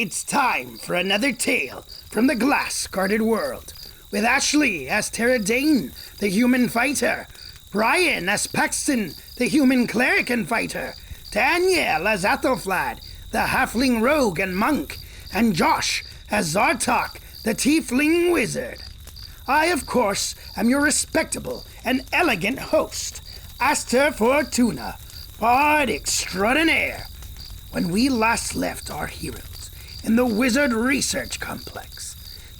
It's time for another tale from the glass-guarded world, with Ashley as Tara Dane, the human fighter, Brian as Paxton, the human cleric and fighter, Danielle as Athelflaed, the halfling rogue and monk, and Josh as Zartok, the tiefling wizard. I, of course, am your respectable and elegant host, Aster Fortuna, bard extraordinaire. When we last left our heroes in the Wizard Research Complex,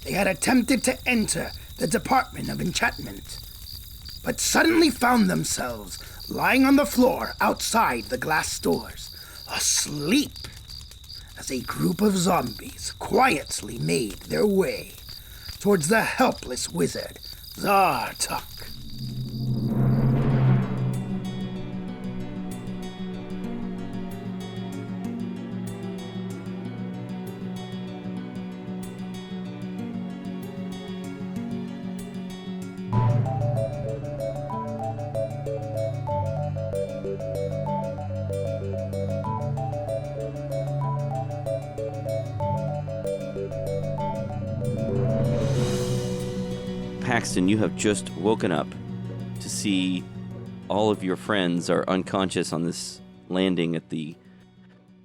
they had attempted to enter the Department of Enchantment, but suddenly found themselves lying on the floor outside the glass doors, asleep, as a group of zombies quietly made their way towards the helpless wizard, Zartok. Paxton, you have just woken up to see all of your friends are unconscious on this landing at the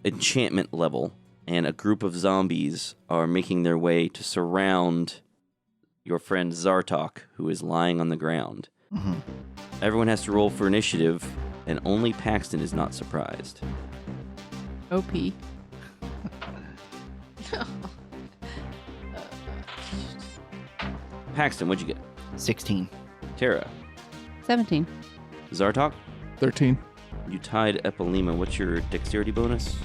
enchantment level, and a group of zombies are making their way to surround your friend Zartok, who is lying on the ground. Mm-hmm. Everyone has to roll for initiative, and only Paxton is not surprised. OP. Paxton, what'd you get? 16. Tara. 17. Zartok? 13. You tied Epilema. What's your dexterity bonus?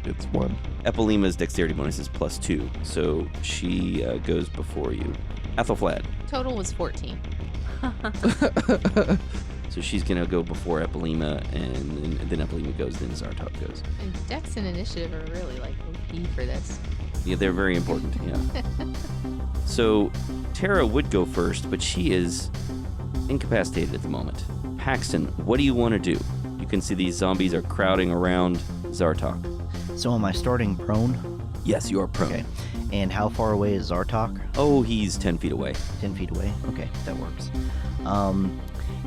It's 1. Epilema's dexterity bonus is +2, so she goes before you. Athelflaed. Total was 14. So she's going to go before Epilema, and then Epilema goes, then Zartok goes. And Dex and Initiative are really like OP for this. Yeah, they're very important, yeah. So Tara would go first, but she is incapacitated at the moment. Paxton, what do you want to do? You can see these zombies are crowding around Zartok. So am I starting prone? Yes, you are prone. Okay. And how far away is Zartok? Oh, he's 10 feet away. 10 feet away? Okay, that works.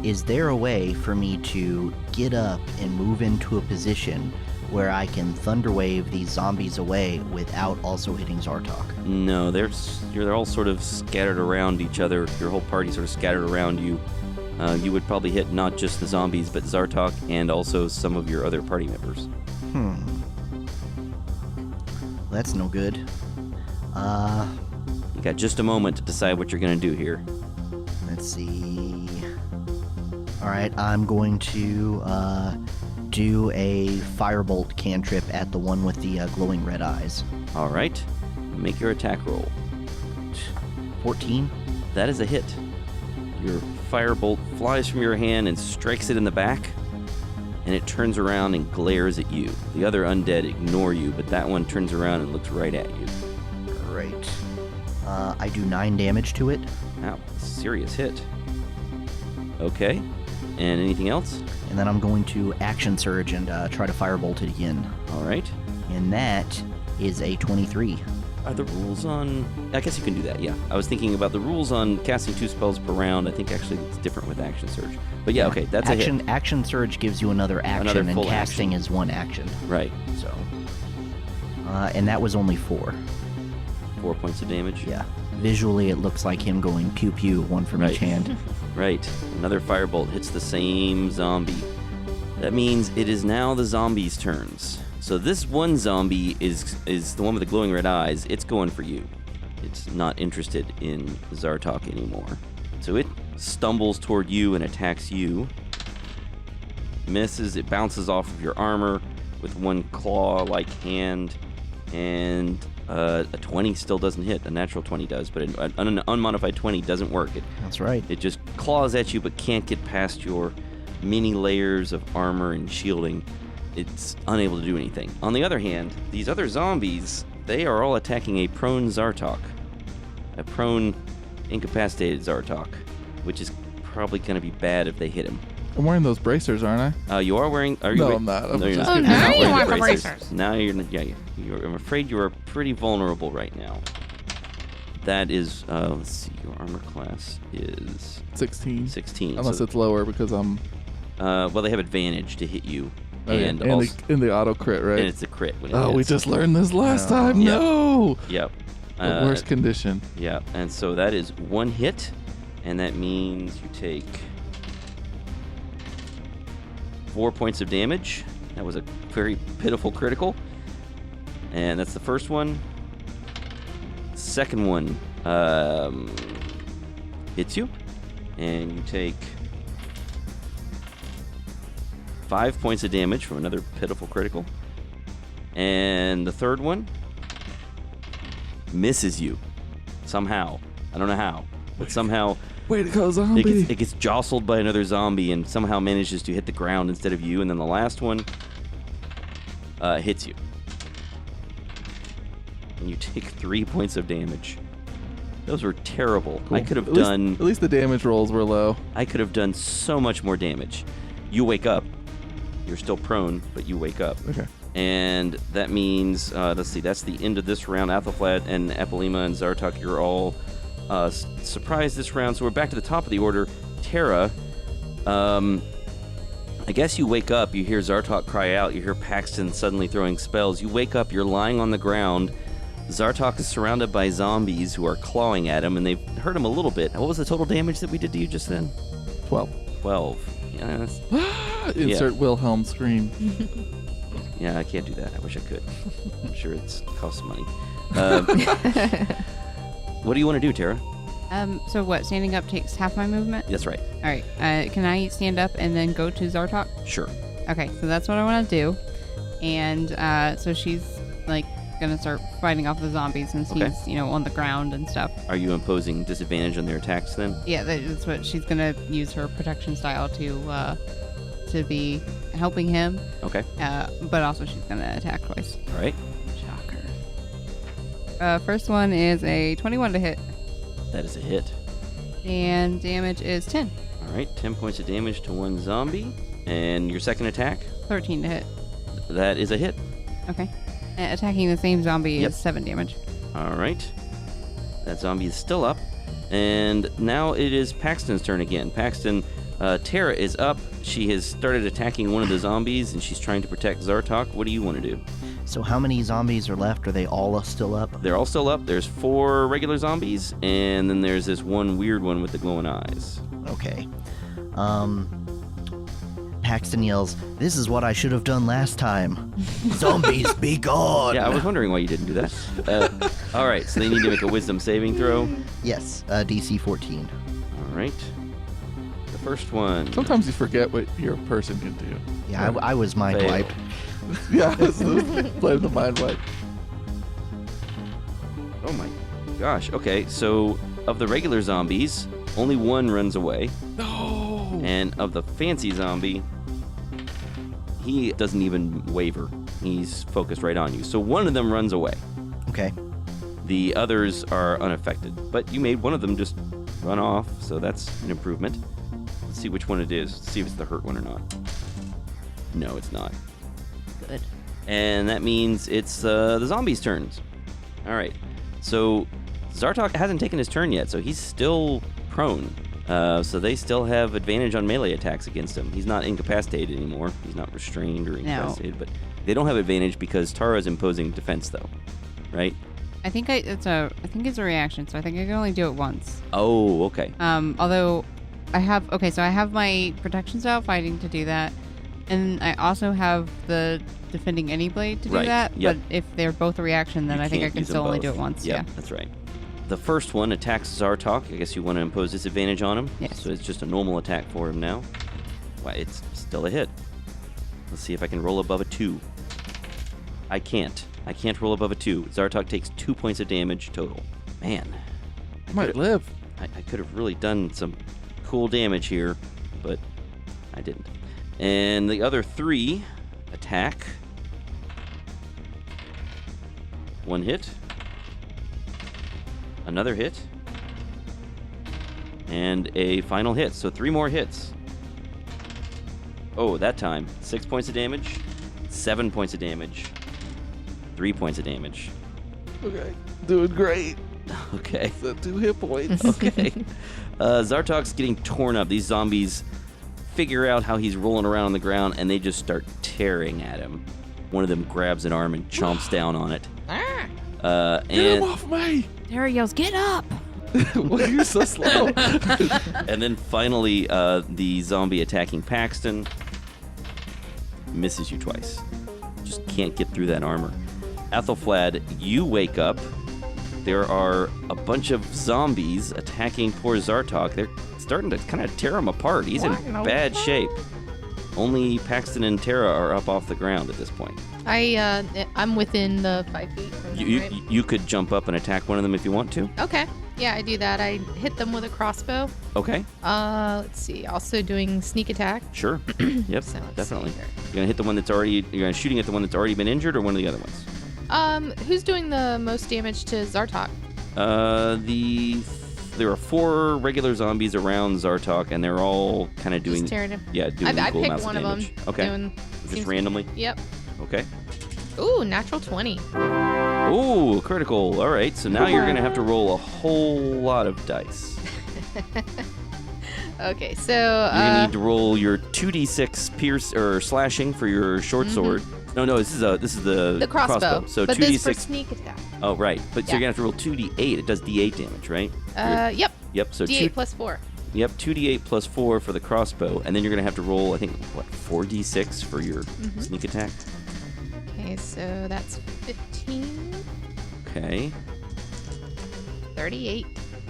Is there a way for me to get up and move into a position where I can thunderwave these zombies away without also hitting Zartok? No, they're all sort of scattered around each other. Your whole party sort of scattered around you. You would probably hit not just the zombies, but Zartok and also some of your other party members. That's no good. You got just a moment to decide what you're going to do here. Let's see. Alright, I'm going to do a firebolt cantrip at the one with the glowing red eyes. All right. Make your attack roll. 14. That is a hit. Your firebolt flies from your hand and strikes it in the back, and it turns around and glares at you. The other undead ignore you, but that one turns around and looks right at you. Great. I do 9 damage to it. Wow, serious hit. Okay. And anything else? And then I'm going to action surge and try to firebolt it again. All right. And that is a 23. Are the rules on... I guess you can do that, yeah. I was thinking about the rules on casting 2 spells per round. I think actually it's different with action surge. But yeah, okay, that's a hit. Action surge gives you another action, Another and full casting action. is 1 action. Right. So, and that was only 4. 4 points of damage? Yeah. Visually, it looks like him going pew-pew, one from each hand. Right. Another firebolt hits the same zombie. That means it is now the zombies' turns. So this one zombie is the one with the glowing red eyes. It's going for you. It's not interested in Zartok anymore. So it stumbles toward you and attacks you. Misses. It bounces off of your armor with one claw-like hand. And a 20 still doesn't hit. A natural 20 does, but an unmodified 20 doesn't work. That's right. It just claws at you but can't get past your many layers of armor and shielding. It's unable to do anything. On the other hand, these other zombies, they are all attacking a prone Zartok. A prone, incapacitated Zartok, which is probably going to be bad if they hit him. I'm wearing those bracers, aren't I? You are wearing. Are you? No, I'm not. I'm No, you're just not. kidding. You're Now not you wearing want the the bracers. Now I'm afraid you are pretty vulnerable right now. That is. Let's see. Your armor class is 16. 16. Unless so, it's lower because I'm. well, they have advantage to hit you, And also, the auto crit, right? and it's a crit. When it Oh, we hits. just learned this last time. Yeah. No. Yep. The worst condition. Yeah, and so that is 1 hit, and that means you take 4 points of damage. That was a very pitiful critical. And that's the first one. Second one hits you, and you take 5 points of damage from another pitiful critical. And the third one misses you somehow. I don't know how, but somehow Way to go, zombie. it gets jostled by another zombie and somehow manages to hit the ground instead of you. And then the last one hits you, and you take 3 points of damage. Those were terrible. Cool. I could have At least- done. At least the damage rolls were low. I could have done so much more damage. You wake up. You're still prone, but you wake up. Okay. And that means, let's see, that's the end of this round. Athelflaed and Epilema and Zartok, you're all surprised this round. So we're back to the top of the order. Terra, I guess you wake up, you hear Zartok cry out, you hear Paxton suddenly throwing spells. You wake up, you're lying on the ground. Zartok is surrounded by zombies who are clawing at him, and they've hurt him a little bit. What was the total damage that we did to you just then? 12. 12. Yeah, Insert Wilhelm scream. yeah, I can't do that. I wish I could. I'm sure it's costs money. What do you want to do, Tara? So what? Standing up takes half my movement. That's right. All right. Can I stand up and then go to Zartok? Sure. Okay. So that's what I want to do. And so she's like gonna start fighting off the zombies since Okay. he's on the ground and stuff. Are you imposing disadvantage on their attacks then? Yeah, that's what she's gonna use her protection style to be helping him. Okay. But also she's gonna attack twice. All right. Shocker. First one is a 21 to hit, That is a hit. and damage is 10. All right. 10 points of damage to one zombie. And your second attack? 13 to hit. That is a hit. Okay. Attacking the same zombie Yep. is 7 damage. All right. That zombie is still up. And now it is Paxton's turn again. Paxton, Tara is up. She has started attacking one of the zombies, and she's trying to protect Zartok. What do you want to do? So how many zombies are left? Are they all still up? They're all still up. There's 4 regular zombies, and then there's this one weird one with the glowing eyes. Okay. Paxton yells, "This is what I should have done last time. Zombies, be gone!" Yeah, I was wondering why you didn't do that. All right, so they need to make a wisdom saving throw. Yes, DC 14. All right. The first one. Sometimes you forget what your person can do. Yeah, I was mind Fail. wiped. Yeah, play the mind wipe. Oh my gosh. Okay, so of the regular zombies, only one runs away. No! And of the fancy zombie, he doesn't even waver. He's focused right on you. So one of them runs away. Okay. The others are unaffected. But you made one of them just run off, so that's an improvement. Let's see which one it is. See if it's the hurt one or not. No, it's not. Good. And that means it's the zombies' turns. All right. So Zartok hasn't taken his turn yet, so he's still prone. So they still have advantage on melee attacks against him. He's not incapacitated anymore. He's not restrained or incapacitated, but they don't have advantage because Tara's imposing defense, though, right? I think it's a reaction, so I think I can only do it once. Oh, okay. Although I have my protection style fighting to do that, and I also have the defending any blade to do Right, that. yep. But if they're both a reaction, then You I think I can't can use them still only both. do it once. Yep, Yeah. that's right. The first one attacks Zartok. I guess you want to impose disadvantage on him. Yes. So it's just a normal attack for him now. Why, it's still a hit. Let's see if I can roll above a 2. I can't. I can't roll above a 2. Zartok takes 2 points of damage total. Man. Might live. I could have really done some cool damage here, but I didn't. And the other 3 attack. 1 hit. Another hit. And a final hit. So 3 more hits. Oh, that time. 6 points of damage, 7 points of damage, 3 points of damage. Okay. Doing great. Okay. The 2 hit points. Okay. Zartok's getting torn up. These zombies figure out how he's rolling around on the ground, and they just start tearing at him. One of them grabs an arm and chomps down on it. Get him off me! Tara yells, "Get up!" Well, you're so slow. And then finally, the zombie attacking Paxton misses you twice. Just can't get through that armor. Athelflaed, you wake up. There are a bunch of zombies attacking poor Zartok. They're starting to kind of tear him apart. He's in bad shape. Only Paxton and Tara are up off the ground at this point. I'm within the 5 feet from them, right? You could jump up and attack one of them if you want to. Okay. Yeah, I do that. I hit them with a crossbow. Okay. Let's see. Also doing sneak attack. Sure. Yep. So let's definitely. see here. You're gonna hit the one that's already. You're gonna shooting at the one that's already been injured, or one of the other ones. Who's doing the most damage to Zartok? There are 4 regular zombies around Zartok, and they're all kind of doing. Just tearing him. Yeah, doing I equal picked amounts one of of them. damage. Okay. Just seems- randomly. Yep. Okay. Ooh, natural 20. Ooh, critical. All right. So now you're gonna have to roll a whole lot of dice. Okay, so You're gonna need to roll your 2d6 pierce or slashing for your short sword. No, this is the crossbow. So but 2d6. this for sneak attack. Oh, right. But so Yeah. you're gonna have to roll 2d8. It does d8 damage, right? Yep. Yep. So D8 plus 4. Yep, 2d8 plus 4 for the crossbow, and then you're gonna have to roll, I think, 4d6 for your sneak attack. Okay, so that's 15, Okay. 38.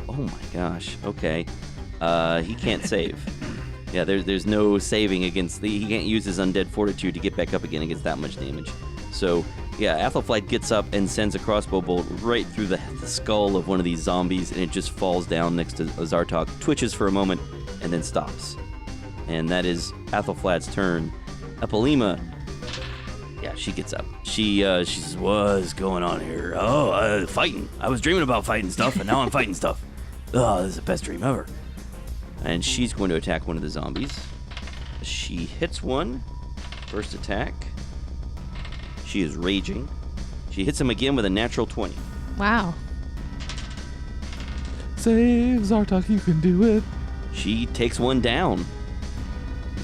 Oh my gosh. Okay. He can't save. Yeah, there's no saving against he can't use his undead fortitude to get back up again against that much damage. So yeah, Athelflaed gets up and sends a crossbow bolt right through the skull of one of these zombies, and it just falls down next to Zartok, twitches for a moment, and then stops. And that is Athelflaed's turn. Epilema, yeah, she gets up. She says, "What's going on here? Oh, fighting. I was dreaming about fighting stuff, and now I'm fighting stuff. Oh, this is the best dream ever." And she's going to attack one of the zombies. She hits one. First attack. She is raging. She hits him again with a natural 20. Wow. Save Zartok, you can do it. She takes one down.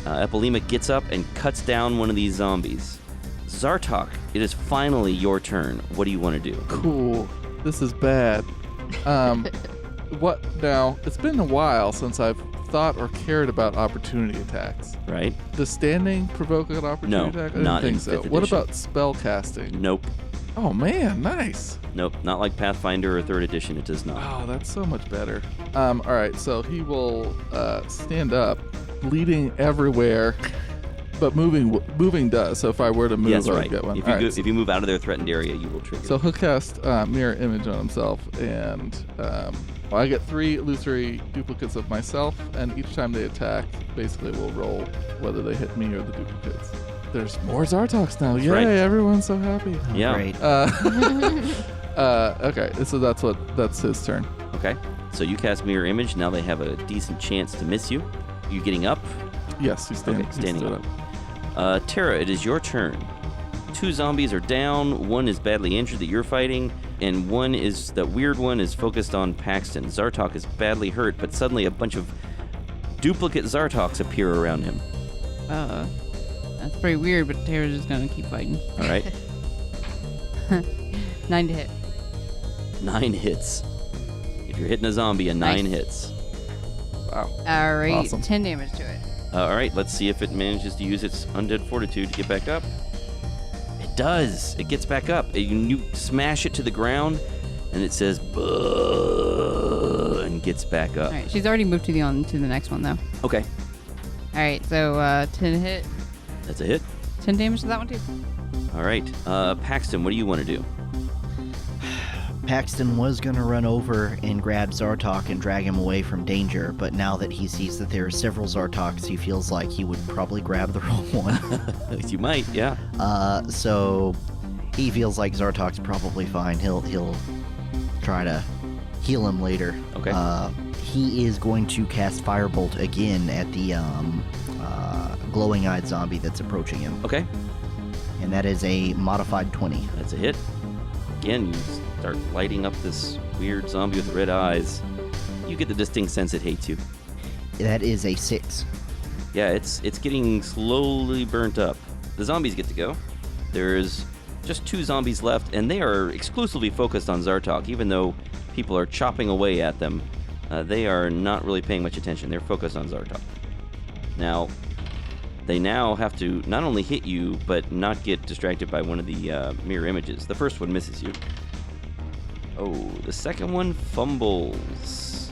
Epilema gets up and cuts down one of these zombies. Zartok, it is finally your turn. What do you want to do? Cool. This is bad. What now? It's been a while since I've thought or cared about opportunity attacks. Right? Does standing provoke an opportunity No, attack? I didn't not think in so. 5th What edition. about spell casting? Nope. Oh man, nice. Nope. Not like Pathfinder or 3rd edition. It does not. Oh, that's so much better. All right, so he will stand up, bleeding everywhere, but moving does. So if I were to move, Yes, I would right. get one. If All you, right, if you move out of their threatened area, you will trigger. so he'll cast mirror image on himself, and I get 3 illusory duplicates of myself, and each time they attack, basically we'll roll whether they hit me or the duplicates. There's more Zartoks now. Yay, right. everyone's so happy. Yeah. Great. Okay, so that's his turn. Okay. So you cast Mirror Image. Now they have a decent chance to miss you. You getting up? Yes, he's standing, Okay, standing stood up. Tara, it is your turn. 2 zombies are down. One is badly injured that you're fighting, and that weird one is focused on Paxton. Zartok is badly hurt, but suddenly a bunch of duplicate Zartoks appear around him. That's pretty weird, but Tara's just gonna keep fighting. All right. 9 to hit. 9 hits. If you're hitting a zombie, a 9 Nice. hits. Wow. All right, Awesome. 10 damage to it. All right, let's see if it manages to use its undead fortitude to get back up. It does. It gets back up. You smash it to the ground, and it says "Buh," and gets back up. All right, she's already moved to the next one though. Okay, All right, so 10 hit, that's a hit. 10 damage to that one too. All right, Paxton, what do you want to do? Paxton was going to run over and grab Zartok and drag him away from danger, but now that he sees that there are several Zartoks, he feels like he would probably grab the wrong one. You might, yeah. So he feels like Zartok's probably fine. He'll try to heal him later. Okay. He is going to cast Firebolt again at the glowing-eyed zombie that's approaching him. Okay. And that is a modified 20. That's a hit. Again, you start lighting up this weird zombie with red eyes. You get the distinct sense it hates you. That is a 6. Yeah, it's getting slowly burnt up. The zombies get to go. There's just 2 zombies left, and they are exclusively focused on Zartok, even though people are chopping away at them. They are not really paying much attention. They're focused on Zartok. Now, they now have to not only hit you, but not get distracted by one of the mirror images. The first one misses you. Oh, the second one fumbles.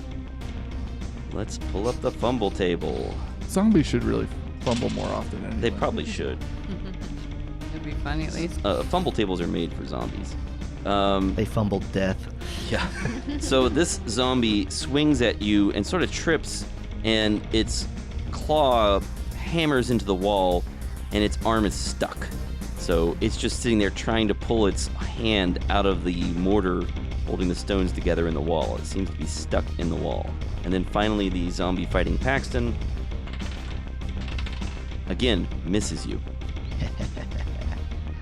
Let's pull up the fumble table. Zombies should really fumble more often. Anyway. They probably should. It'd be funny at least. Fumble tables are made for zombies. They fumbled death. Yeah. So this zombie swings at you and sort of trips, and its claw hammers into the wall, and its arm is stuck. So it's just sitting there trying to pull its hand out of the mortar holding the stones together in the wall. It seems to be stuck in the wall. And then finally the zombie fighting Paxton, again, misses you.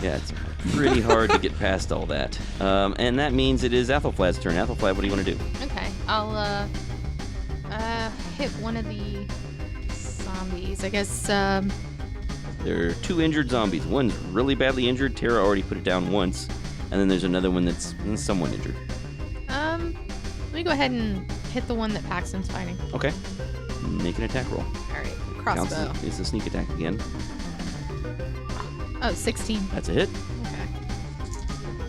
Yeah, it's pretty hard to get past all that. And that means it is Athelflad's turn. Athelflad, what do you want to do? Okay, I'll hit one of the zombies. I guess. There are 2 injured zombies. One's really badly injured. Tara already put it down once. And then there's another one that's somewhat injured. Let me go ahead and hit the one that Paxton's fighting. Okay. Make an attack roll. All right, Counts crossbow. as a sneak attack again. Oh, 16. That's a hit. Okay.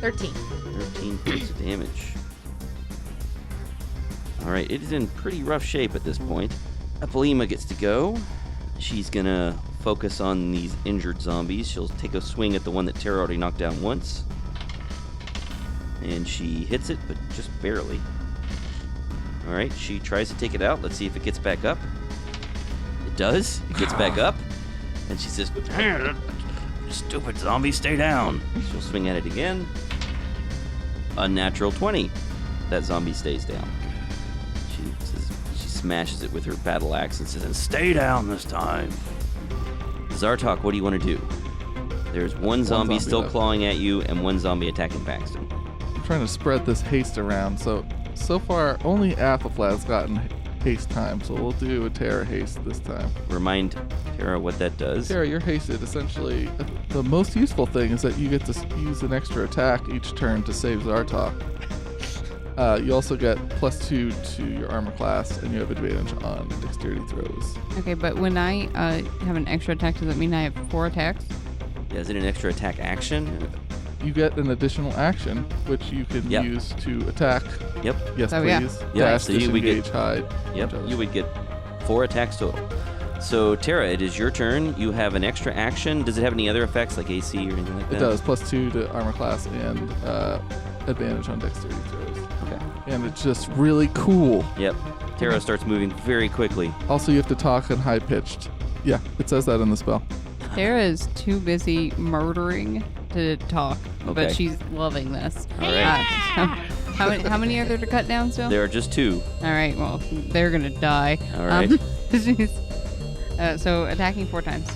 13. 13 points of damage. Alright, it is in pretty rough shape at this point. Apollima gets to go. She's gonna focus on these injured zombies. She'll take a swing at the one that Tara already knocked down once. And she hits it, but just barely. Alright, she tries to take it out. Let's see if it gets back up. It does. It gets back up. And she says, "Stupid zombie, stay down." She'll swing at it again. A natural 20. That zombie stays down. She smashes it with her battle axe and says, "And stay down this time." Zartok, what do you want to do? There's one zombie still left. clawing at you and one zombie attacking Paxton. I'm trying to spread this haste around. So far, only Athelflad's gotten haste time, so we'll do a Terra haste this time. Remind Tara what that does. Terra, you're hasted. Essentially, the most useful thing is that you get to use an extra attack each turn to save Zartok. You also get +2 to your armor class, and you have advantage on dexterity throws. Okay, but when I have an extra attack, does that mean I have 4 attacks? Yeah, is it an extra attack action? You get an additional action, which you can Yep. use to attack. Yep. Yes, Oh, yeah. please. Yeah, Dash, so you would get- disengage, hide. Yep, you would get 4 attacks total. So, Tara, it is your turn. You have an extra action. Does it have any other effects like AC or anything like that? It does, +2 to armor class and advantage on dexterity throws. Okay. And it's just really cool. Yep. Tara starts moving very quickly. Also, you have to talk in high pitched. Yeah, it says that in the spell. Tara is too busy murdering to talk, Okay. but she's loving this. All right. How many are there to cut down still? There are just 2. All right, well, they're going to die. All right. She's- so attacking 4 times.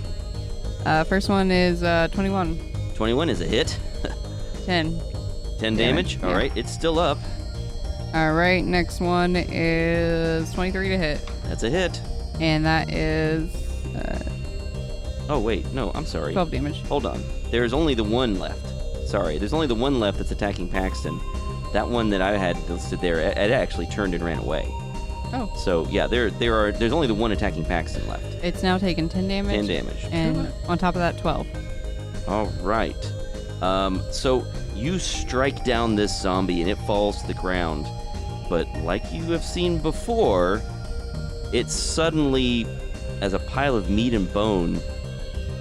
First one is 21. 21 is a hit. 10. 10 damage. Yeah. All right, it's still up. All right, next one is 23 to hit. That's a hit. And that is Oh, wait. No, I'm sorry. 12 damage. Hold on. There's only the one left. Sorry, there's only the one left that's attacking Paxton. That one that I had listed there, it actually turned and ran away. Oh. So, yeah, there's only the one attacking Paxton left. It's now taken 10 damage. 10 damage. And on top of that, 12. All right. So you strike down this zombie and it falls to the ground. But like you have seen before, it suddenly, as a pile of meat and bone,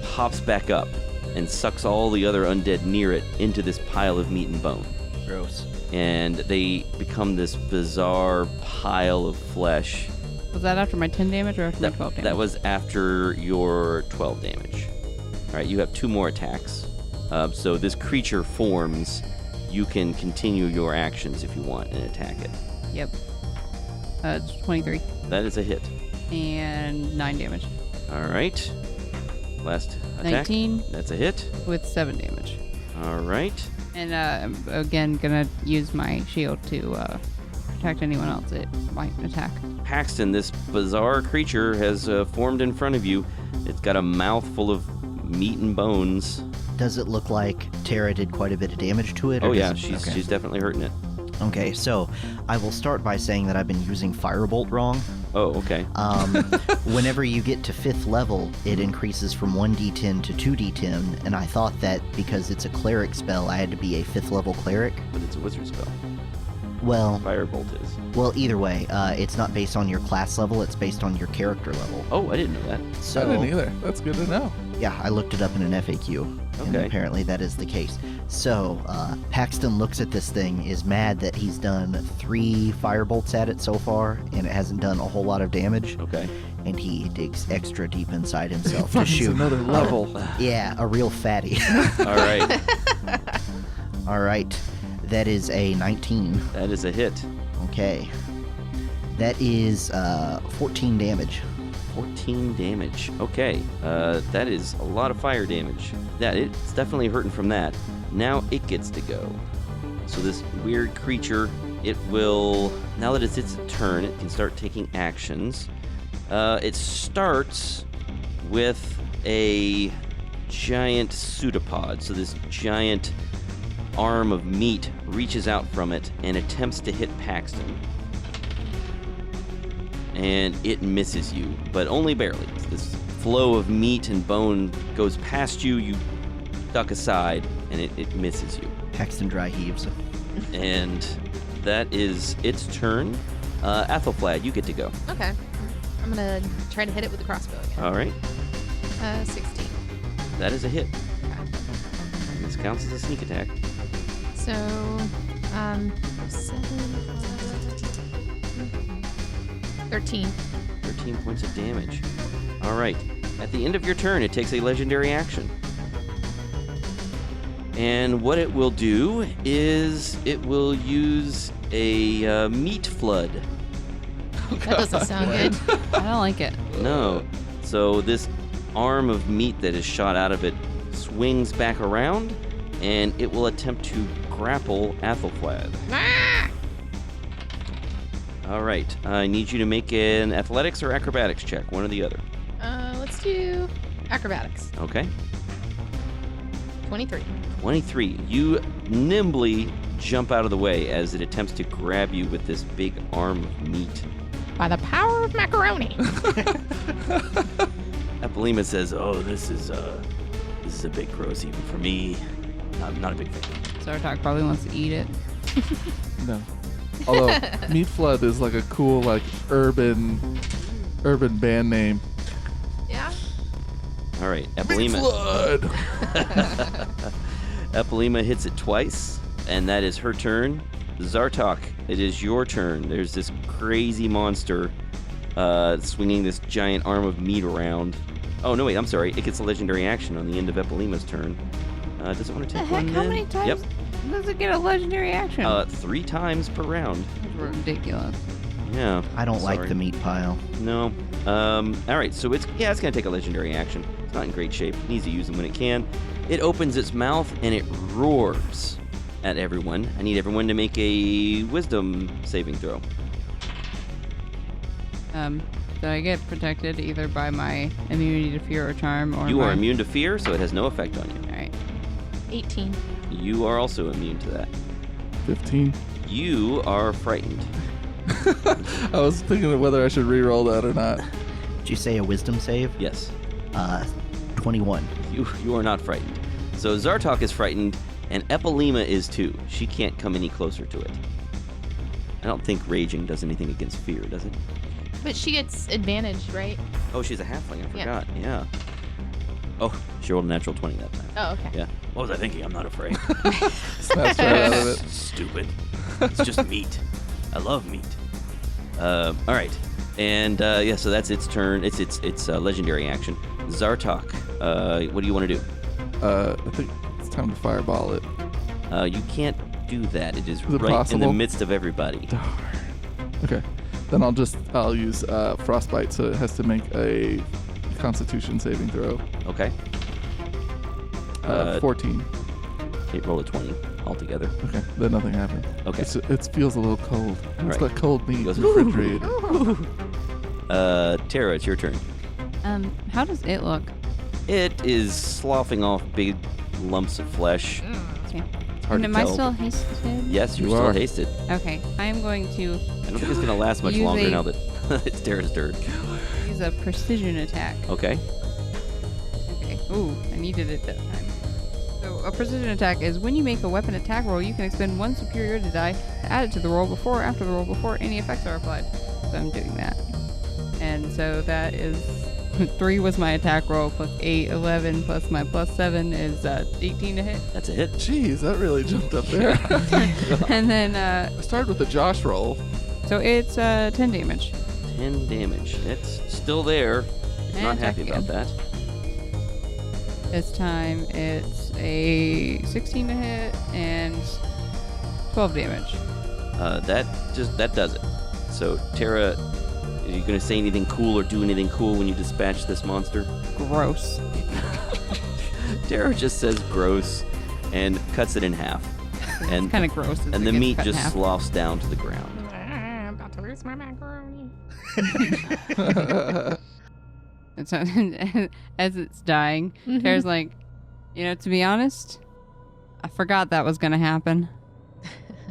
pops back up and sucks all the other undead near it into this pile of meat and bone. Gross. And they become this bizarre pile of flesh. Was that after my 10 damage or after my 12 damage? That was after your 12 damage. All right, you have 2 more attacks. So this creature forms. You can continue your actions if you want and attack it. Yep. It's 23. That is a hit. And 9 damage. All right. Last attack. 19 That's a hit. with 7 damage. All right. And I'm again gonna use my shield to protect anyone else that might attack. Paxton, this bizarre creature has formed in front of you. It's got a mouth full of meat and bones. Does it look like Tara did quite a bit of damage to it? Oh or yeah, does it- she's definitely hurting it. Okay, so I will start by saying that I've been using Firebolt wrong. Oh, okay. Whenever you get to 5th level, it increases from 1d10 to 2d10, and I thought that because it's a cleric spell, I had to be a 5th level cleric. But it's a wizard spell. Well, Firebolt is. well, either way, it's not based on your class level, it's based on your character level. Oh, I didn't know that. So, I didn't either. That's good to know. yeah, I looked it up in an FAQ, and Okay. apparently that is the case. So, Paxton looks at this thing, is mad that he's done 3 firebolts at it so far, and it hasn't done a whole lot of damage, Okay. and he digs extra deep inside himself to Finds shoot. another level. Yeah, a real fatty. All right. All right, that is a 19. That is a hit. Okay. That is 14 damage. 14 damage. Okay. That is a lot of fire damage. Yeah, it's definitely hurting from that. Now it gets to go. So this weird creature, it will, now that it's its turn, it can start taking actions. It starts with a giant pseudopod. So this giant arm of meat reaches out from it and attempts to hit Paxton. And it misses you, but only barely. This flow of meat and bone goes past you, you duck aside, and it misses you. Paxton dry heaves. And that is its turn. Athelflad, you get to go. Okay. I'm gonna try to hit it with the crossbow again. All right. 16. That is a hit. Okay. And this counts as a sneak attack. So, 7, 13. 13 points of damage. All right. At the end of your turn, it takes a legendary action. And what it will do is it will use a meat flood. That doesn't sound good. I don't like it. No. So this arm of meat that is shot out of it swings back around, and it will attempt to grapple Athelflad. Ah! All right. I need you to make an athletics or acrobatics check, one or the other. Let's do acrobatics. Okay. 23. 23. You nimbly jump out of the way as it attempts to grab you with this big arm of meat. By the power of macaroni. Epilema says, "Oh, this is a bit gross even for me. I'm not a big fan." Zartok probably wants to eat it. No. Although Meat Flood is like a cool like urban band name. Yeah. All right, Meat Epilema. Flood. Epilema hits it twice, and that is her turn. Zartok, it is your turn. There's this crazy monster swinging this giant arm of meat around. Oh, no, wait, I'm sorry. It gets a legendary action on the end of Epilema's turn. Does it want to The take heck? one How then? many times Yep. does it get a legendary action? 3 times per round. That's ridiculous. Yeah. I don't like sorry. the meat pile. No. All right, so it's going to take a legendary action. It's not in great shape. It needs to use them when it can. It opens its mouth, and it roars at everyone. I need everyone to make a wisdom saving throw. So I get protected either by my immunity to fear or charm, or You are immune to fear, so it has no effect on you. All right. 18. You are also immune to that. 15. You are frightened. I was thinking of whether I should re-roll that or not. Did you say a wisdom save? Yes. 21. You are not frightened. So Zartok is frightened, and Epilema is too. She can't come any closer to it. I don't think raging does anything against fear, does it? But she gets advantage, right? Oh, she's a halfling. I Yeah. forgot. Yeah. Oh, she rolled a natural 20 that time. Oh, okay. Yeah. What was I thinking? I'm not afraid. Snaps right out of it. Stupid. It's just meat. I love meat. All right. And yeah, so that's its turn. It's legendary action. Zartok, what do you want to do? I think it's time to fireball it. You can't do that. It is Is it right in the possible? midst of everybody. Darn. Okay. Then I'll use frostbite, so it has to make a Constitution saving throw. Okay. 14. Roll a 20 altogether. Okay, then nothing happened. Okay. It feels a little cold. It's right. got cold meat. Goes- Refrigerated. Tara, it's your turn. How does it look? It is sloughing off big lumps of flesh. Okay. It's hard And to am tell. I still hasted? Yes, you're You still are. hasted. Okay. I am going to I don't think it's going to last much Use longer a- now that it's Tara's turn. use a precision attack. Okay. Okay. Ooh, I needed it that time. So a precision attack is when you make a weapon attack roll, you can expend one superiority die to add it to the roll before or after the roll before any effects are applied. So I'm doing that. And so that is 3 was my attack roll plus 8, 11 plus my plus 7 is 18 to hit. That's a hit. Jeez, that really jumped up there. And then I started with the Josh roll. so it's 10 damage. 10 damage. It's still there. And Not attack happy about again. that. This time it's a 16 to hit and 12 damage. That does it. So, Tara, are you going to say anything cool or do anything cool when you dispatch this monster? Gross. Tara just says gross and cuts it in half. And Kind of gross. as it and the gets meat cut in just half. sloughs down to the ground. I'm about to lose my macaroni. And so, as it's dying, Tara's like, to be honest, I forgot that was going to happen.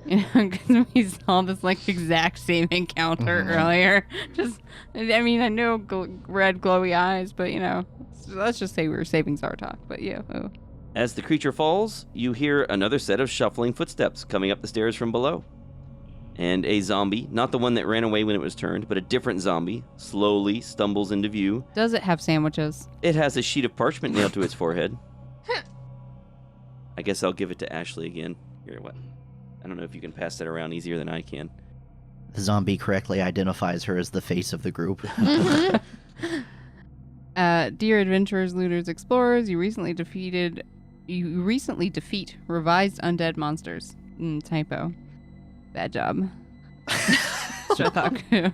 Because we saw this exact same encounter earlier. I know red glowy eyes, but let's just say we were saving Zartok. But yeah. Oh. As the creature falls, you hear another set of shuffling footsteps coming up the stairs from below. And a zombie, not the one that ran away when it was turned, but a different zombie, slowly stumbles into view. Does it have sandwiches? It has a sheet of parchment nailed to its forehead. I guess I'll give it to Ashley again. Here, what? I don't know if you can pass that around easier than I can. The zombie correctly identifies her as the face of the group. Dear adventurers, looters, explorers, you recently defeat revised undead monsters. Typo. Bad job.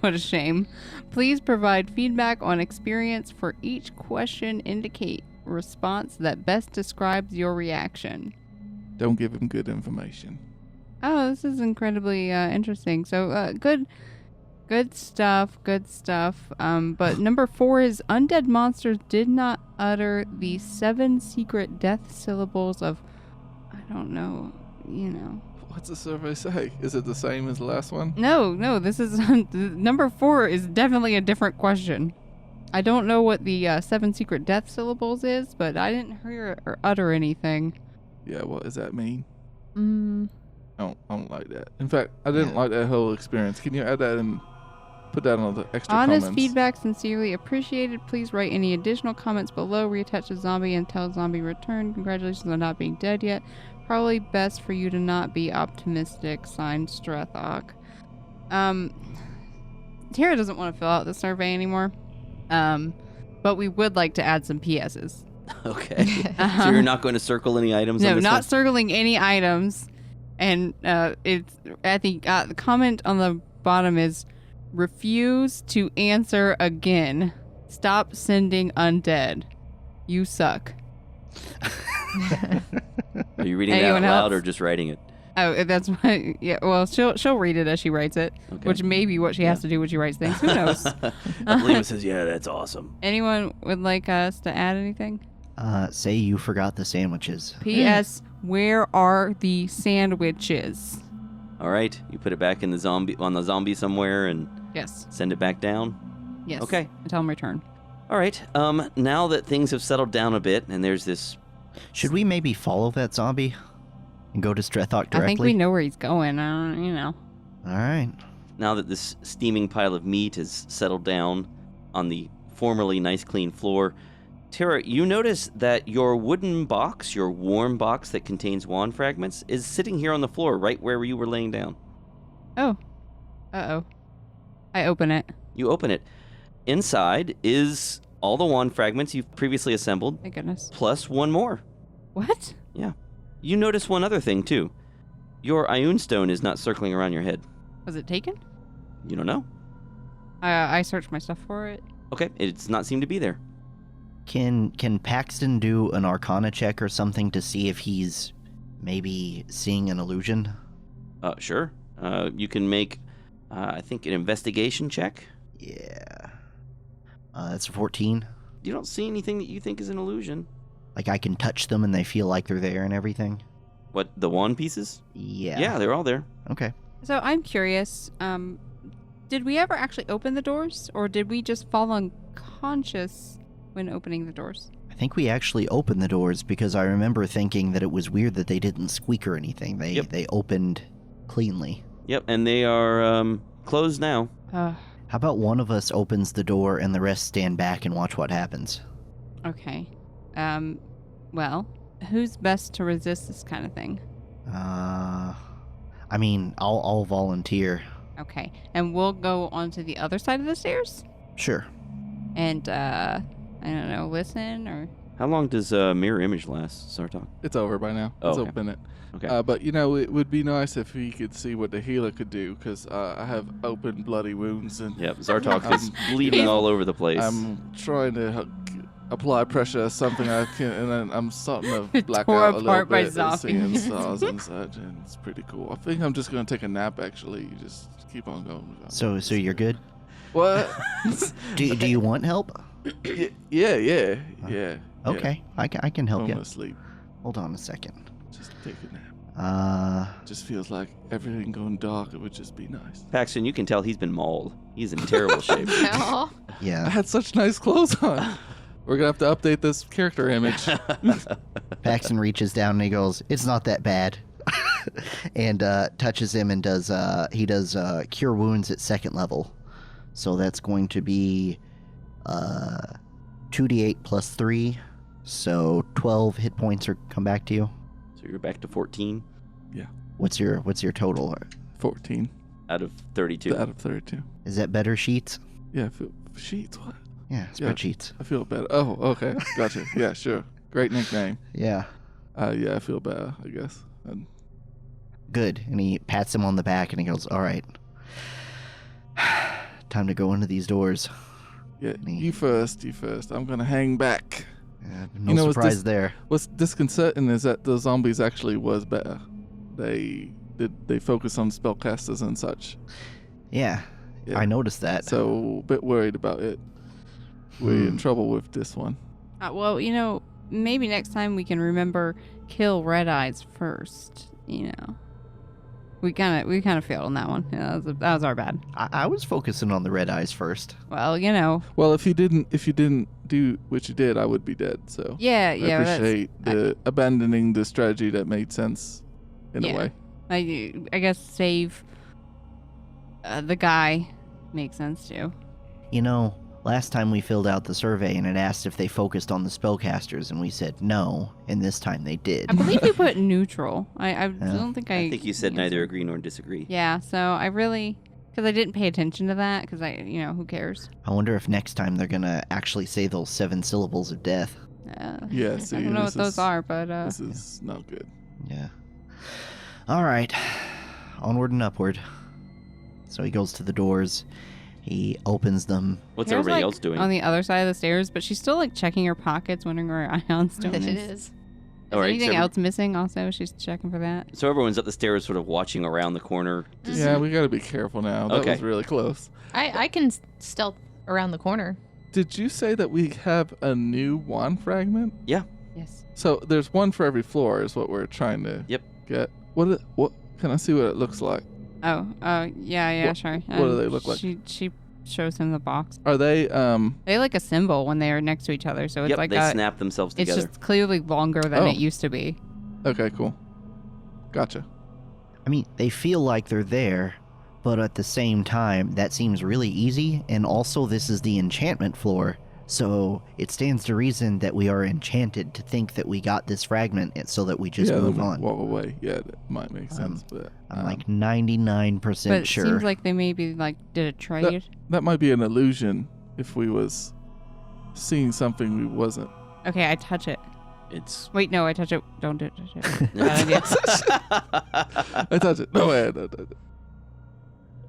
What a shame. Please provide feedback on experience for each question. Indicate response that best describes your reaction. Don't give him good information. Oh, this is incredibly interesting. So, good stuff. But number 4 is undead monsters did not utter the 7 secret death syllables of, I don't know, What's the survey say? Is it the same as the last one? No, this is, number 4 is definitely a different question. I don't know what the 7 secret death syllables is, but I didn't hear or utter anything. Yeah, what does that mean? Mm, I don't like that. In fact, I didn't like that whole experience. Can you add that and put that on the extra Honest comments? feedback sincerely appreciated. Please write any additional comments below. Reattach the zombie until zombie return. Congratulations on not being dead yet. Probably best for you to not be optimistic. Signed, Strathok. Tara doesn't want to fill out the survey anymore. But we would like to add some PSs. Okay. So you're not going to circle any items on No, this not one? circling any items. And it's at the comment on the bottom is refuse to answer again. Stop sending undead. You suck. Are you reading it out Anyone loud else? or just writing it? Oh, that's why. Yeah. Well, she'll read it as she writes it, Okay. which may be what she has to do when she writes things. Who knows? I believe it says, yeah, that's awesome. Anyone would like us to add anything? Say you forgot the sandwiches. P.S. Where are the sandwiches? All right. You put it back in the zombie somewhere and Yes. send it back down? Yes. Okay. Until him return. All right. Now that things have settled down a bit and there's this... Should we maybe follow that zombie and go to Strethok directly? I think we know where he's going. All right. Now that this steaming pile of meat has settled down on the formerly nice clean floor, Tara, you notice that your wooden box, your warm box that contains wand fragments, is sitting here on the floor right where you were laying down. Oh. Uh-oh. I open it. You open it. Inside is all the wand fragments you've previously assembled, Thank goodness. plus one more. What? Yeah. You notice one other thing, too. Your Ioun stone is not circling around your head. Was it taken? You don't know. I searched my stuff for it. Okay, it does not seem to be there. Can Paxton do an Arcana check or something to see if he's maybe seeing an illusion? Sure. You can make, I think, an investigation check. Yeah. That's a 14. You don't see anything that you think is an illusion. Like I can touch them and they feel like they're there and everything? What, the wand pieces? Yeah. Yeah, they're all there. Okay. So I'm curious, did we ever actually open the doors, or did we just fall unconscious when opening the doors? I think we actually opened the doors because I remember thinking that it was weird that they didn't squeak or anything. They opened cleanly. Yep, and they are closed now. How about one of us opens the door and the rest stand back and watch what happens? Okay. Well, who's best to resist this kind of thing? I mean, I'll volunteer. Okay. And we'll go onto the other side of the stairs? Sure. And, I don't know, listen or... How long does mirror image last, Sartok? It's over by now. Oh, Let's okay. open it. Okay. But, it would be nice if we could see what the healer could do, because I have open bloody wounds, and Yep, Zartok is bleeding all over the place. I'm trying to apply pressure, something I can, and then I'm starting to black Tore out a little apart by bit and seeing zombies. stars and such, and it's pretty cool. I think I'm just going to take a nap, actually. You just keep on going. So you're good? What? Do you want help? Yeah. Okay, I can help I'm you. gonna sleep. Hold on a second. Just take a nap. Just feels like everything going dark. It would just be nice. Paxton, you can tell he's been mauled. He's in terrible shape. No. I Yeah. had such nice clothes on. We're gonna have to update this character image. Paxton reaches down and he goes, "It's not that bad," and touches him and does cure wounds at 2nd level. So that's going to be 2d8 plus 3, so 12 hit points are come back to you. So you're back to 14 What's your total? 14 out of 32. out of 32. Is that better sheets? Yeah, sheets. What? Yeah, Yeah. spreadsheets. I feel better. Oh, okay, gotcha. Yeah, sure. Great nickname. Yeah. Yeah, I feel better, I guess. And Good. And he pats him on the back and he goes, "All right. Time to go into these doors." yeah, you first. I'm gonna hang back. Yeah, You know, what's surprise there. What's disconcerting is that the zombies actually was better. They focus on spellcasters and such. Yeah, Yeah. I noticed that. So a bit worried about it. We're in trouble with this one. Well, maybe next time we can remember kill Red Eyes first. We kind of failed on that one. Yeah, that was our bad. I was focusing on the red eyes first. Well, Well, if you didn't do what you did, I would be dead. So yeah. I appreciate the abandoning the strategy that made sense in Yeah. a way. I guess save the guy makes sense too. Last time we filled out the survey and it asked if they focused on the spellcasters, and we said no, and this time they did. I believe you put neutral. I don't think I think you said neither agree nor disagree. Yeah, so I really, because I didn't pay attention to that, because who cares? I wonder if next time they're gonna actually say those 7 syllables of death. Yeah, see, I don't know what this those is- are, but This is not good. Yeah. All right. Onward and upward. So he goes to the doors. He opens them. What's Kara's, everybody like, else doing? on the other side of the stairs, but she's still checking her pockets, wondering where Ion's doing It this. is. All right, Anything so, else missing? Also, she's checking for that. so everyone's up the stairs sort of watching around the corner. to see- Yeah, we gotta be careful now. That Okay. was really close. I can stealth around the corner. Did you say that we have a new wand fragment? Yes. So there's one for every floor is what we're trying to Yep. get. What can I see what it looks like? Oh, yeah, sure. what do they look like? She shows him the box. Are they They like a symbol when they are next to each other, so it's Yep, like they snap themselves it's together. just clearly longer than Oh. it used to be. okay, cool. Gotcha. I mean, they feel like they're there, but at the same time, that seems really easy. And also, this is the enchantment floor, so it stands to reason that we are enchanted to think that we got this fragment so that we just yeah, move then on. walk away. Yeah, that might make sense, but I'm like 99% But it sure. seems like they maybe did a trade. that might be an illusion if we was seeing something we wasn't. Okay, I touch it. It's. Wait, no, I touch it. Don't touch it. Bad idea. I touch it. No way.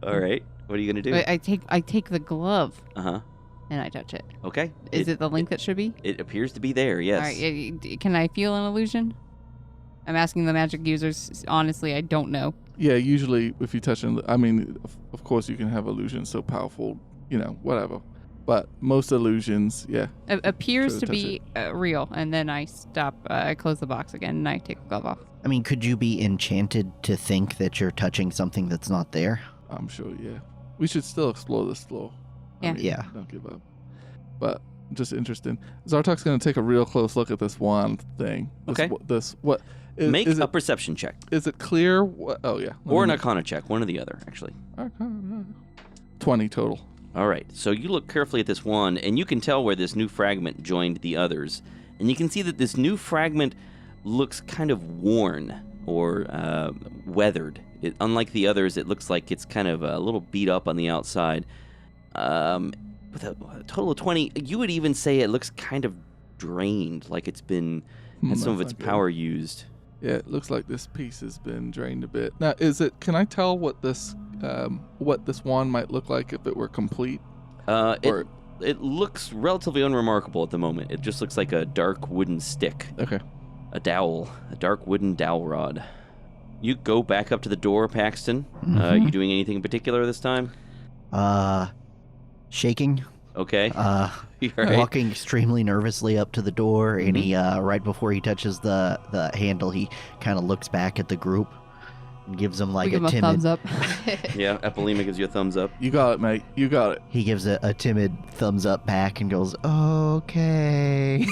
All right. What are you gonna do? Wait, I take the glove. Uh huh. and I touch it. Okay. Is it the link that should be? It appears to be there, yes. All right. Can I feel an illusion? I'm asking the magic users. Honestly, I don't know. Yeah, usually if you touch it, I mean, of course you can have illusions so powerful, whatever. But most illusions, yeah. It appears to touch be real, and then I stop. I close the box again, and I take the glove off. I mean, could you be enchanted to think that you're touching something that's not there? I'm sure, yeah. We should still explore this floor. Yeah. Yeah. Don't give up. But just interesting. Zartuk's going to take a real close look at this wand thing. Okay. Make is a it, perception check. Is it clear? Oh, yeah. Or an arcana check, one or the other, actually. 20 total. All right, so you look carefully at this wand, and you can tell where this new fragment joined the others. And you can see that this new fragment looks kind of worn or weathered. Unlike the others, it looks like it's kind of a little beat up on the outside. With a total of 20, you would even say it looks kind of drained, like it's been had some of its power used. Yeah, it looks like this piece has been drained a bit. Now, can I tell what this wand might look like if it were complete? It looks relatively unremarkable at the moment. It just looks like a dark wooden stick. Okay. A dark wooden dowel rod. You go back up to the door, Paxton. Mm-hmm. You doing anything in particular this time? Shaking. Okay. You're right. Walking extremely nervously up to the door, and he right before he touches the handle, he kind of looks back at the group and gives them like we give a him timid thumbs up. Yeah, Epilema gives you a thumbs up. You got it, mate. You got it. He gives a timid thumbs up back and goes, okay.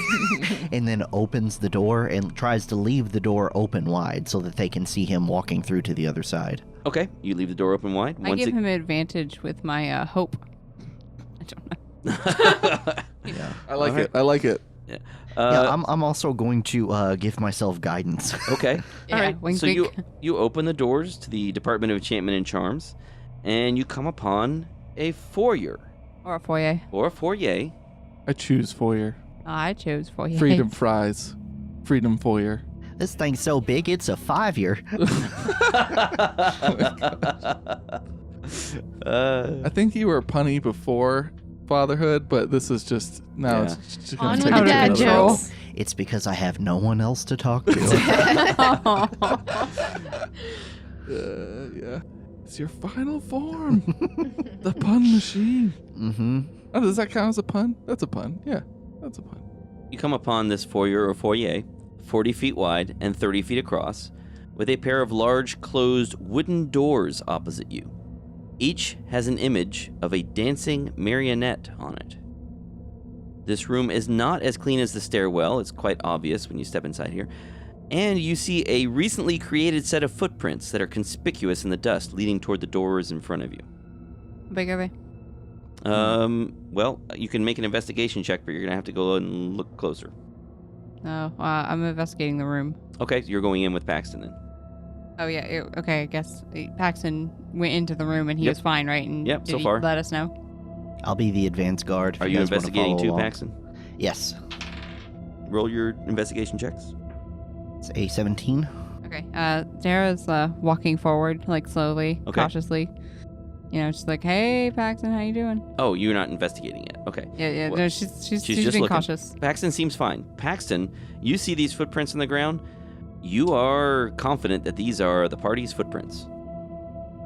And then opens the door and tries to leave the door open wide so that they can see him walking through to the other side. Okay, you leave the door open wide. I give him advantage with my hope. I don't know. Yeah. I like it. Yeah. I'm also going to give myself guidance. Okay. Yeah, All right. wink, So wink. you open the doors to the Department of Enchantment and Charms, and you come upon a foyer. Or a foyer. Or a foyer. I choose foyer. I chose foyer. Freedom fries. Freedom foyer. This thing's so big, it's a 5-year. I think you were punny before fatherhood, but this is just now. Yeah. It's just On gonna with take the it to dad another jokes. It's because I have no one else to talk to. Yeah. It's your final form. The pun machine. Mm-hmm. Oh, does that count as a pun? That's a pun. Yeah, that's a pun. You come upon this foyer or foyer, 40 feet wide and 30 feet across, with a pair of large closed wooden doors opposite you. Each has an image of a dancing marionette on it. This room is not as clean as the stairwell. It's quite obvious when you step inside here. And you see a recently created set of footprints that are conspicuous in the dust leading toward the doors in front of you. How big are they? Well, you can make an investigation check, but you're going to have to go and look closer. No, I'm investigating the room. Okay, you're going in with Paxton then. Oh, yeah. Okay, I guess Paxton went into the room and he Yep. was fine, right? And Yep, did so he far. let us know? I'll be the advanced guard. if Are you guys wanna investigating follow too, along. Paxton? Yes. Roll your investigation checks. It's a 17. Okay. Sarah's walking forward, like slowly, Okay. cautiously. You know, she's like, "Hey, Paxton, how you doing?" Oh, you're not investigating yet. Okay. Yeah. Well, No, she's just being looking. cautious. Paxton seems fine. Paxton, you see these footprints on the ground. You are confident that these are the party's footprints.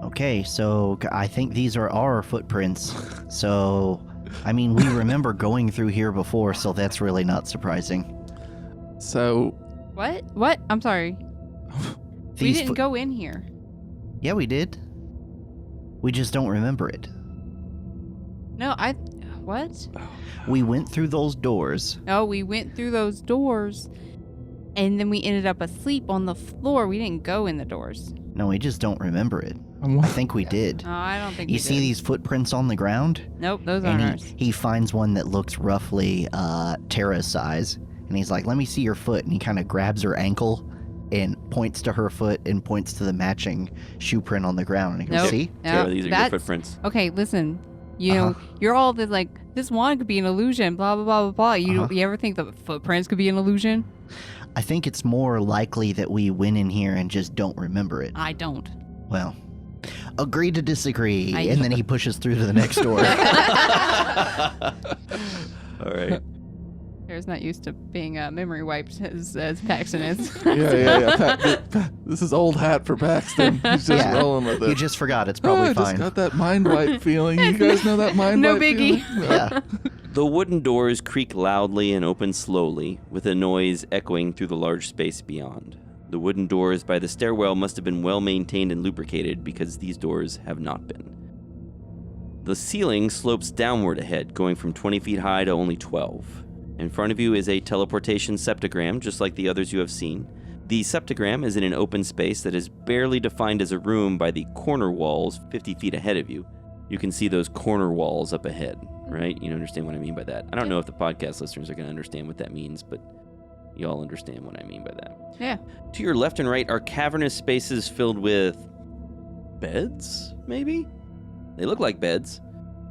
Okay, so I think these are our footprints. So, I mean, we remember going through here before, so that's really not surprising. So, What? I'm sorry. We These didn't foot- go in here. Yeah, we did. We just don't remember it. No, What? We went through those doors. No, we went through those doors, and then we ended up asleep on the floor. We didn't go in the doors. No, we just don't remember it. I'm I think we did. No, I don't think You we see did. these footprints on the ground? Nope, those aren't And ours. he finds one that looks roughly Tara's size. And he's like, let me see your foot. And he kind of grabs her ankle and points to her foot and points to the matching shoe print on the ground. And he goes, Nope. see? Tara, No, these are your that's- footprints. Okay, listen. You know, you're all this like, this wand could be an illusion, blah, blah, blah, blah, blah. You ever think the footprints could be an illusion? I think it's more likely that we went in here and just don't remember it. I don't. Well, Agree to disagree. And then he pushes through to the next door. All right. Tara's not used to being memory wiped as Paxton is. Yeah. This is old hat for Paxton. He's just rolling with it. You just forgot. It's probably I fine. just got that mind wipe feeling. You guys know that mind No wipe biggie. feeling? Yeah. The wooden doors creak loudly and open slowly, with a noise echoing through the large space beyond. The wooden doors by the stairwell must have been well maintained and lubricated, because these doors have not been. The ceiling slopes downward ahead, going from 20 feet high to only 12. In front of you is a teleportation septagram, just like the others you have seen. The septagram is in an open space that is barely defined as a room by the corner walls 50 feet ahead of you. You can see those corner walls up ahead, right? You understand what I mean by that. I don't know if the podcast listeners are going to understand what that means, but you all understand what I mean by that. Yeah. To your left and right are cavernous spaces filled with beds, maybe? They look like beds,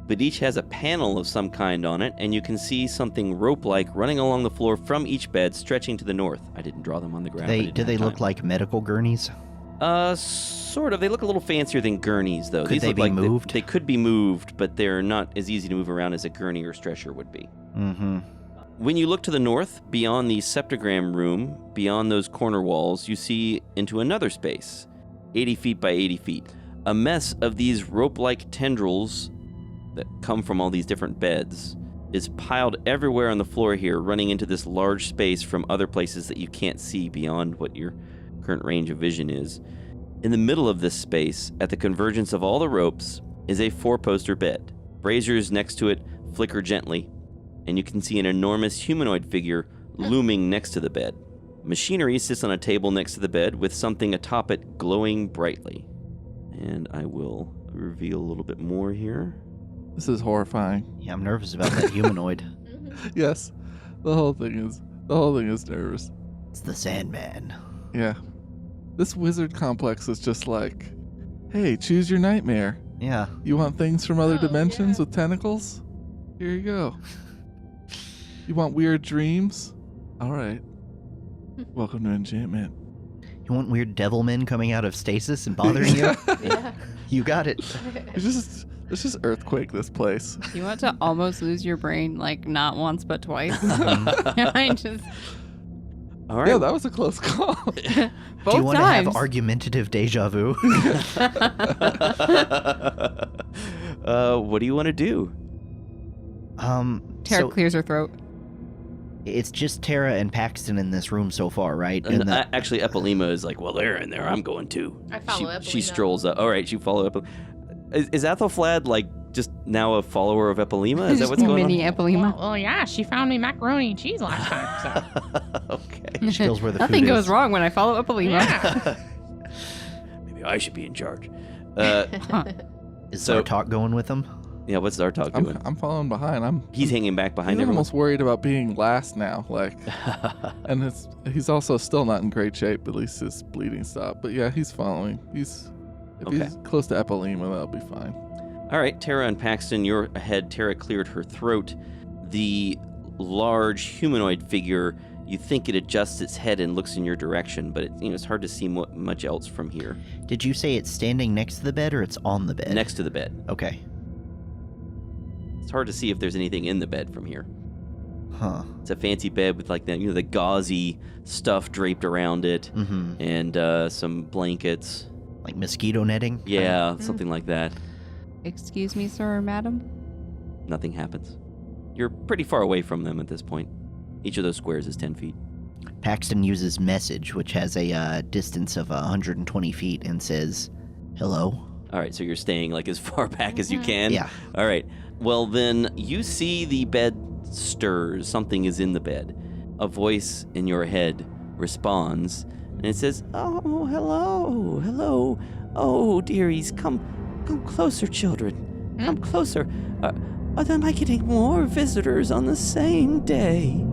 but each has a panel of some kind on it, and you can see something rope-like running along the floor from each bed, stretching to the north. I didn't draw them on the ground. Do they look like medical gurneys? Sort of. They look a little fancier than gurneys, though. Could These they look be like moved? They could be moved, but they're not as easy to move around as a gurney or stretcher would be. Mm-hmm. When you look to the north, beyond the septagram room, beyond those corner walls, you see into another space, 80 feet by 80 feet. A mess of these rope-like tendrils that come from all these different beds is piled everywhere on the floor here, running into this large space from other places that you can't see beyond what your current range of vision is. In the middle of this space, at the convergence of all the ropes, is a 4-poster bed. Braziers next to it flicker gently, and you can see an enormous humanoid figure looming next to the bed. Machinery sits on a table next to the bed with something atop it glowing brightly. And I will reveal a little bit more here. This is horrifying. Yeah, I'm nervous about that humanoid. Yes. The whole thing is nervous. It's the Sandman. Yeah. This wizard complex is just like, hey, choose your nightmare. Yeah. You want things from other Oh, dimensions yeah. with tentacles? Here you go. You want weird dreams? All right. Welcome to Enchantment. You want weird devil men coming out of stasis and bothering you? Yeah. You got it. It's just earthquake this place. You want to almost lose your brain, like not once but twice. I just All right. Yeah, that was a close call. both Do you want times. to have argumentative deja vu? What do you want to do? Tara So clears her throat. it's just Tara and Paxton in this room so far, right? And And the- actually, Epilema is like, well, they're in there. I'm going too. I follow She Epilema. strolls up. All right, you follow up. Is Athelflad like just now a follower of Epilema? Is that what's going Mini on? Epilema. Well, yeah, she found me macaroni and cheese last time. So. Okay. she knows where the Nothing food goes is. wrong when I follow Epilema. Yeah. Maybe I should be in charge. Is So- Zartok going with them? Yeah, what's Zartok doing? I'm following behind. He's hanging back behind I'm everyone. almost worried about being last now. Like, and he's also still not in great shape. At least his bleeding stopped. But yeah, he's following. If Okay. he's close to Epilema, that'll be fine. All right, Tara and Paxton, you're ahead. Tara cleared her throat. The large humanoid figure, you think it adjusts its head and looks in your direction, but it's hard to see much else from here. Did you say it's standing next to the bed or it's on the bed? Next to the bed. Okay. It's hard to see if there's anything in the bed from here. Huh. It's a fancy bed with like the gauzy stuff draped around it, Mm-hmm. and some blankets. Like mosquito netting? Yeah, something like that. Excuse me, sir or madam? Nothing happens. You're pretty far away from them at this point. Each of those squares is 10 feet. Paxton uses message, which has a distance of 120 feet, and says, hello. All right, so you're staying like as far back as you can? Yeah. All right. Well, then you see the bed stirs. Something is in the bed. A voice in your head responds, and it says, "Oh, hello, hello. Oh, dearies, come closer, children. Come closer. Am I getting more visitors on the same day?"